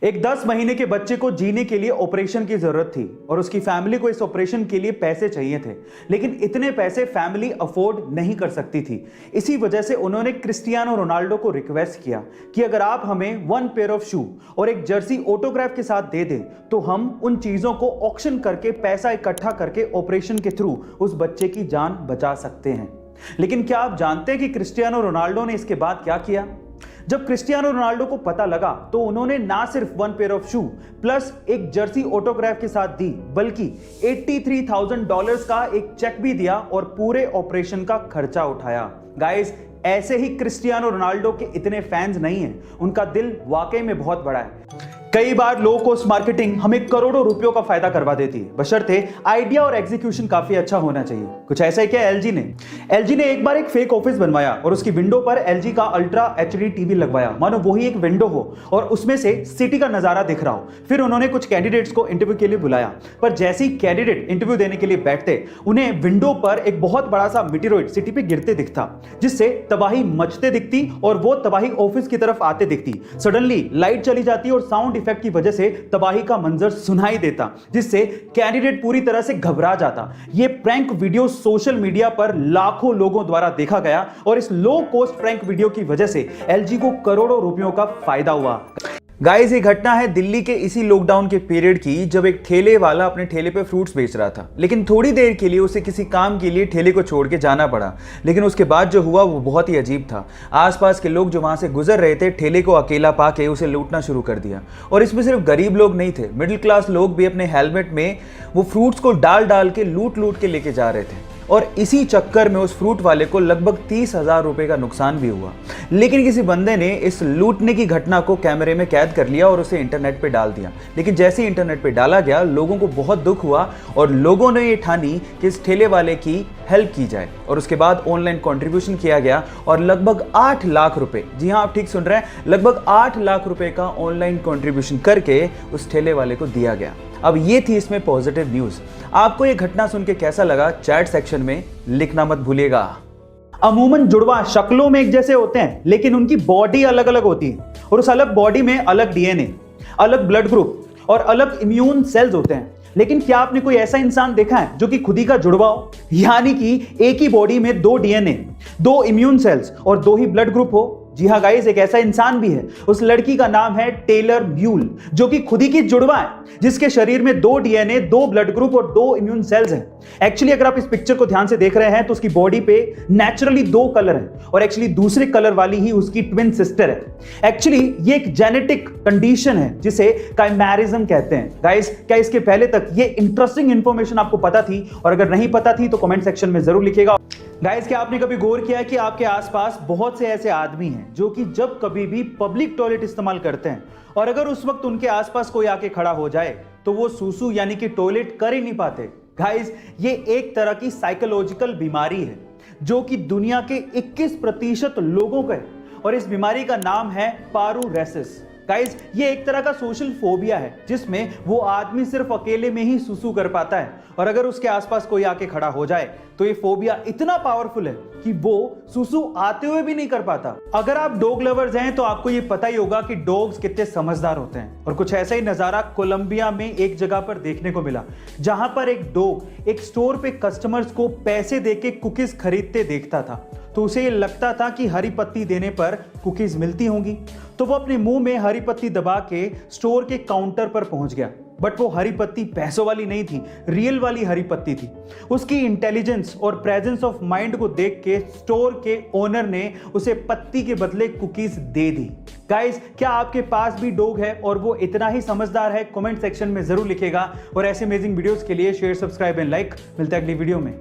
एक 10 महीने के बच्चे को जीने के लिए ऑपरेशन की जरूरत थी और उसकी फैमिली को इस ऑपरेशन के लिए पैसे चाहिए थे, लेकिन इतने पैसे फैमिली अफोर्ड नहीं कर सकती थी। इसी वजह से उन्होंने क्रिस्टियानो रोनाल्डो को रिक्वेस्ट किया कि अगर आप हमें 1 पेयर ऑफ शू और एक जर्सी ऑटोग्राफ के साथ दे दें तो हम उन चीजों को ऑक्शन करके पैसा इकट्ठा करके ऑपरेशन के थ्रू उस बच्चे की जान बचा सकते हैं। लेकिन क्या आप जानते हैं कि क्रिस्टियानो रोनाल्डो ने इसके बाद क्या किया? जब क्रिस्टियानो रोनाल्डो को पता लगा तो उन्होंने ना सिर्फ 1 पेयर ऑफ शू प्लस एक जर्सी ऑटोग्राफ के साथ दी, बल्कि $83,000 का एक चेक भी दिया और पूरे ऑपरेशन का खर्चा उठाया। गाइस, ऐसे ही क्रिस्टियानो रोनाल्डो के इतने फैंस नहीं हैं, उनका दिल वाकई में बहुत बड़ा है। कई बार लो कॉस्ट मार्केटिंग हमें करोड़ों रुपयों का फायदा करवा देती है, बशर्ते आइडिया और एग्जीक्यूशन काफी अच्छा होना चाहिए। कुछ ऐसा ही क्या एलजी ने एक बार एक फेक ऑफिस बनवाया और उसकी विंडो पर एलजी का अल्ट्रा एचडी टीवी लगवाया, मानो वही एक विंडो हो और उसमें से सिटी का नजारा दिख रहा हो। फिर उन्होंने कुछ कैंडिडेट्स को इंटरव्यू के लिए बुलाया, पर जैसे ही कैंडिडेट इंटरव्यू देने के लिए बैठते उन्हें विंडो पर एक बहुत बड़ा सा मीटेरॉइड सिटी पे गिरते दिखता, जिससे तबाही मचते दिखती और वो तबाही ऑफिस की तरफ आते दिखती। सडनली लाइट चली जाती और साउंड इफेक्ट की वजह से तबाही का मंजर सुनाई देता, जिससे कैंडिडेट पूरी तरह से घबरा जाता। यह प्रैंक वीडियो सोशल मीडिया पर लाखों लोगों द्वारा देखा गया और इस लो कॉस्ट प्रैंक वीडियो की वजह से एलजी को करोड़ों रुपयों का फायदा हुआ। गाइस, ये घटना है दिल्ली के इसी लॉकडाउन के पीरियड की, जब एक ठेले वाला अपने ठेले पे फ्रूट्स बेच रहा था, लेकिन थोड़ी देर के लिए उसे किसी काम के लिए ठेले को छोड़ के जाना पड़ा। लेकिन उसके बाद जो हुआ वो बहुत ही अजीब था। आसपास के लोग जो वहां से गुजर रहे थे ठेले को अकेला पाके उसे लूटना शुरू कर दिया। और इसमें सिर्फ गरीब लोग नहीं थे, मिडिल क्लास लोग भी अपने हेलमेट में वो फ्रूट्स को डाल के लूट के लेके जा रहे थे। और इसी चक्कर में उस फ्रूट वाले को लगभग 30,000 रुपए का नुकसान भी हुआ। लेकिन किसी बंदे ने इस लूटने की घटना को कैमरे में कैद कर लिया और उसे इंटरनेट पे डाल दिया। लेकिन जैसे ही इंटरनेट पे डाला गया, लोगों को बहुत दुख हुआ और लोगों ने ये ठानी कि इस ठेले वाले की हेल्प की जाए। और उसके बाद ऑनलाइन कंट्रीब्यूशन किया गया और लगभग 8 लाख रुपए, जी हाँ आप ठीक सुन रहे हैं, लगभग 8 लाख रुपए का ऑनलाइन कंट्रीब्यूशन करके उस ठेले वाले को दिया गया। अब ये थी इसमें पॉजिटिव न्यूज। आपको ये घटना सुन के कैसा लगा, चैट सेक्शन में लिखना मत भूलिएगा। अमूमन जुड़वा शक्लों में एक जैसे होते हैं, लेकिन उनकी बॉडी अलग अलग होती है और उस अलग बॉडी में अलग डीएनए, अलग ब्लड ग्रुप और अलग इम्यून सेल्स होते हैं। लेकिन क्या आपने कोई ऐसा इंसान देखा है जो कि खुद ही का जुड़वा हो, यानी कि एक ही बॉडी में 2 डीएनए, 2 इम्यून सेल्स और 2 ही ब्लड ग्रुप हो? जी हाँ गाइस, एक ऐसा इंसान भी है। उस लड़की का नाम है टेलर म्यूल, जो कि खुद ही की जुड़वा है, जिसके शरीर में 2 डीएनए, 2 ब्लड ग्रुप और 2 इम्यून सेल्स हैं। एक्चुअली अगर आप इस पिक्चर को ध्यान से देख रहे हैं तो उसकी बॉडी पे नेचुरली 2 कलर हैं और एक्चुअली दूसरे कलर वाली ही उसकी ट्विन सिस्टर है। एक्चुअली ये एक जेनेटिक कंडीशन है जिसे काइमेरिज्म कहते हैं। गाइस, क्या इसके पहले तक ये इंटरेस्टिंग इंफॉर्मेशन आपको पता थी? और अगर नहीं पता थी तो कमेंट सेक्शन में जरूर लिखिएगा। गाइस, क्या आपने कभी गौर किया कि आपके आसपास बहुत से ऐसे आदमी हैं जो कि जब कभी भी पब्लिक टॉयलेट इस्तेमाल करते हैं और अगर उस वक्त उनके आसपास कोई आके खड़ा हो जाए तो वो सूसू यानी कि टॉयलेट कर ही नहीं पाते? गाइस, ये एक तरह की साइकोलॉजिकल बीमारी है जो कि दुनिया के 21% लोगों का है और इस बीमारी का नाम है पारूरेसिस। गाइस, ये एक तरह का सोशल फोबिया है जिसमें वो आदमी सिर्फ अकेले में ही सुसु कर पाता है और अगर उसके आसपास कोई आके खड़ा हो जाए तो ये फोबिया इतना पावरफुल है कि वो सुसु आते हुए भी नहीं कर पाता। अगर आप डॉग लवर्स हैं तो आपको ये पता ही होगा कि डॉग्स कितने समझदार होते हैं। और कुछ ऐसा ही नजारा कोलंबिया में एक जगह पर देखने को मिला, जहां पर एक डॉग एक स्टोर पे कस्टमर्स को पैसे देके कुकीज खरीदते देखता था। तो उसे ये लगता था कि हरी पत्ती देने पर कुकीज मिलती होंगी, तो वो अपने मुंह में हरी पत्ती दबा के स्टोर के काउंटर पर पहुंच गया। बट वो हरी पत्ती पैसों वाली नहीं थी, रियल वाली हरी पत्ती थी। उसकी इंटेलिजेंस और प्रेजेंस ऑफ माइंड को देख के स्टोर के ओनर ने उसे पत्ती के बदले कुकीज दे दी। गाइस, क्या आपके पास भी डॉग है और वो इतना ही समझदार है? कमेंट सेक्शन में जरूर लिखेगा। और ऐसे अमेजिंग वीडियोस के लिए शेयर, सब्सक्राइब एंड लाइक। मिलता है अगली वीडियो में।